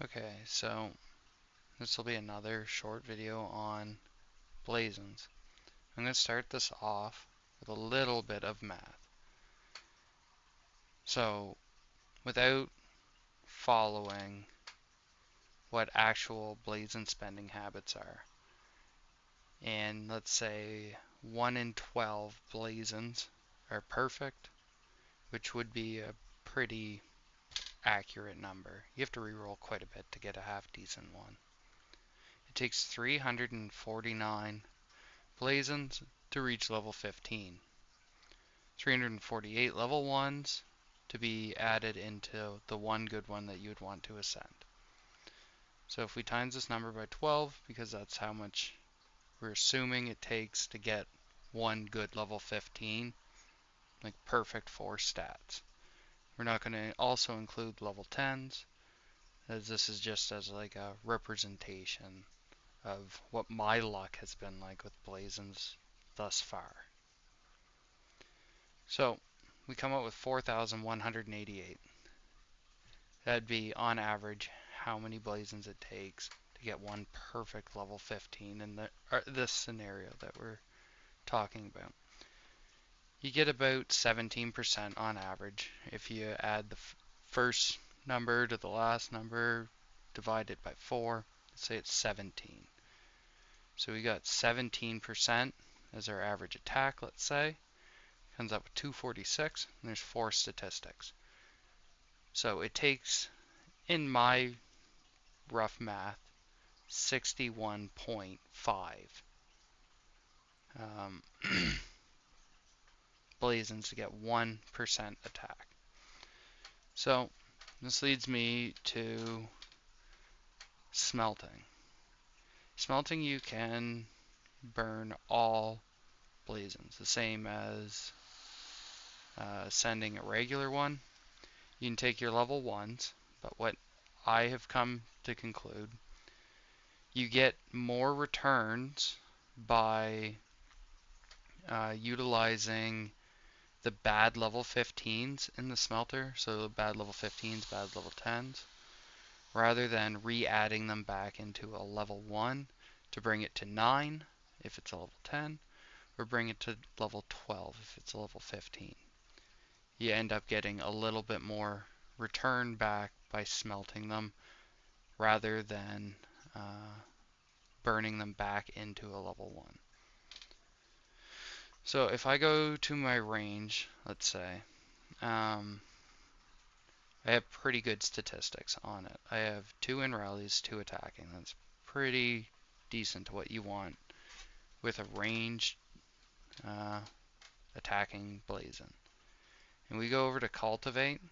Okay, so this will be another short video on blazons. I'm going to start this off with a little bit of math. So, without following what actual blazon spending habits are, and let's say 1 in 12 blazons are perfect, which would be a pretty accurate number. You have to reroll quite a bit to get a half decent one. It takes 349 blazons to reach level 15. 348 level 1s to be added into the one good one that you would want to ascend. So if we times this number by 12, because that's how much we're assuming it takes to get one good level 15, like perfect 4 stats. We're not going to also include level 10s, as this is just as like a representation of what my luck has been like with blazons thus far. So we come up with 4,188. That'd be on average how many blazons it takes to get one perfect level 15 in this scenario that we're talking about. You get about 17% on average if you add the first number to the last number, divide it by 4, let's say it's 17. So we got 17% as our average attack, let's say. Comes up with 246, and there's 4 statistics. So it takes, in my rough math, 61.5 blazons to get 1% attack. So this leads me to smelting. Smelting, you can burn all blazons, the same as sending a regular one. You can take your level 1s, but what I have come to conclude, you get more returns by utilizing the bad level 15s in the smelter, so bad level 15s, bad level 10s, rather than re-adding them back into a level 1 to bring it to 9 if it's a level 10, or bring it to level 12 if it's a level 15. You end up getting a little bit more return back by smelting them rather than burning them back into a level 1. So if I go to my range, let's say, I have pretty good statistics on it. I have 2 in rallies, 2 attacking. That's pretty decent to what you want with a ranged attacking blazon. And we go over to cultivate.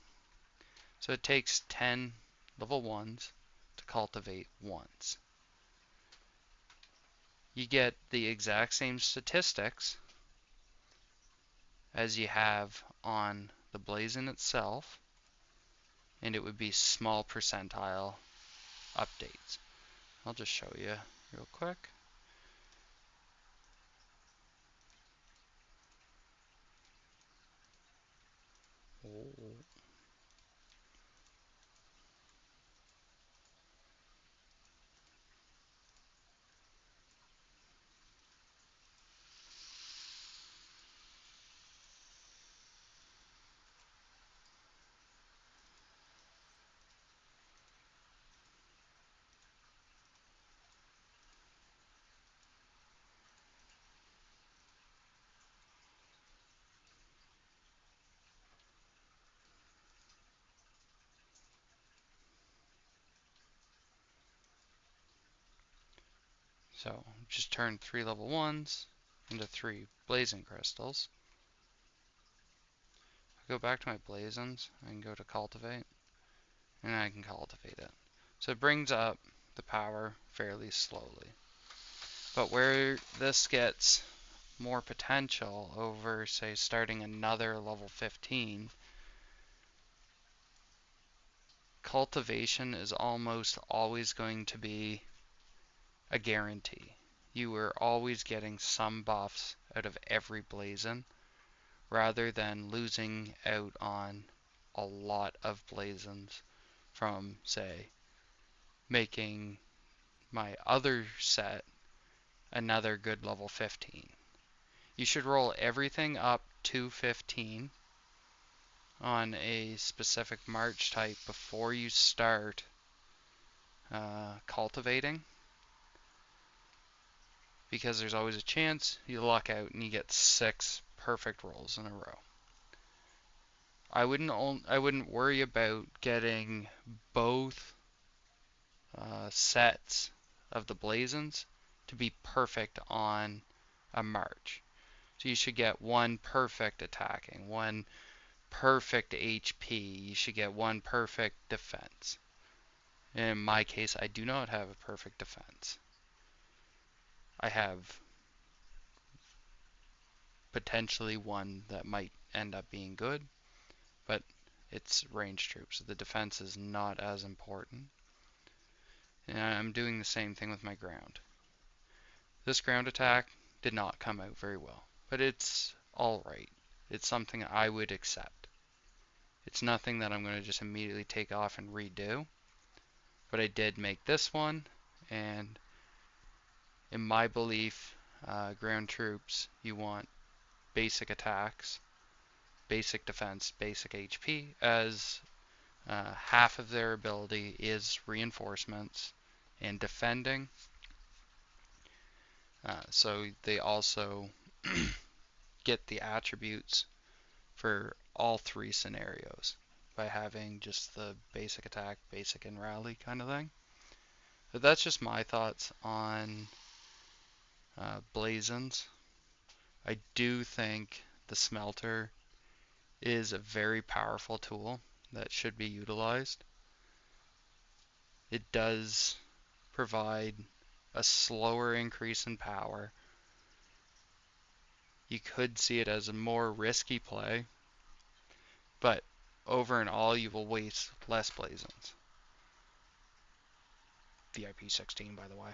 So it takes 10 level 1s to cultivate once. You get the exact same statistics as you have on the blazon itself, and it would be small percentile updates. I'll just show you real quick. Oh. So just turn 3 level 1s into 3 blazon crystals. I go back to my blazons, I can go to cultivate, and I can cultivate it. So it brings up the power fairly slowly. But where this gets more potential over, say, starting another level 15, cultivation is almost always going to be a guarantee. You are always getting some buffs out of every blazon, rather than losing out on a lot of blazons from, say, making my other set another good level 15. You should roll everything up to 15 on a specific march type before you start cultivating, because there's always a chance you luck out and you get 6 perfect rolls in a row. I wouldn't worry about getting both sets of the blazons to be perfect on a march. So you should get one perfect attacking, one perfect HP, you should get one perfect defense. In my case, I do not have a perfect defense. I have potentially one that might end up being good, but it's range troops, so the defense is not as important. And I'm doing the same thing with my ground. This ground attack did not come out very well, but it's alright. It's something I would accept. It's nothing that I'm going to just immediately take off and redo, but I did make this one, and in my belief, ground troops, you want basic attacks, basic defense, basic HP, as half of their ability is reinforcements and defending. So they also get the attributes for all 3 scenarios by having just the basic attack, basic and rally kind of thing. But that's just my thoughts on blazons. I do think the smelter is a very powerful tool that should be utilized. It does provide a slower increase in power. You could see it as a more risky play, but over and all, you will waste less blazons. VIP 16, by the way.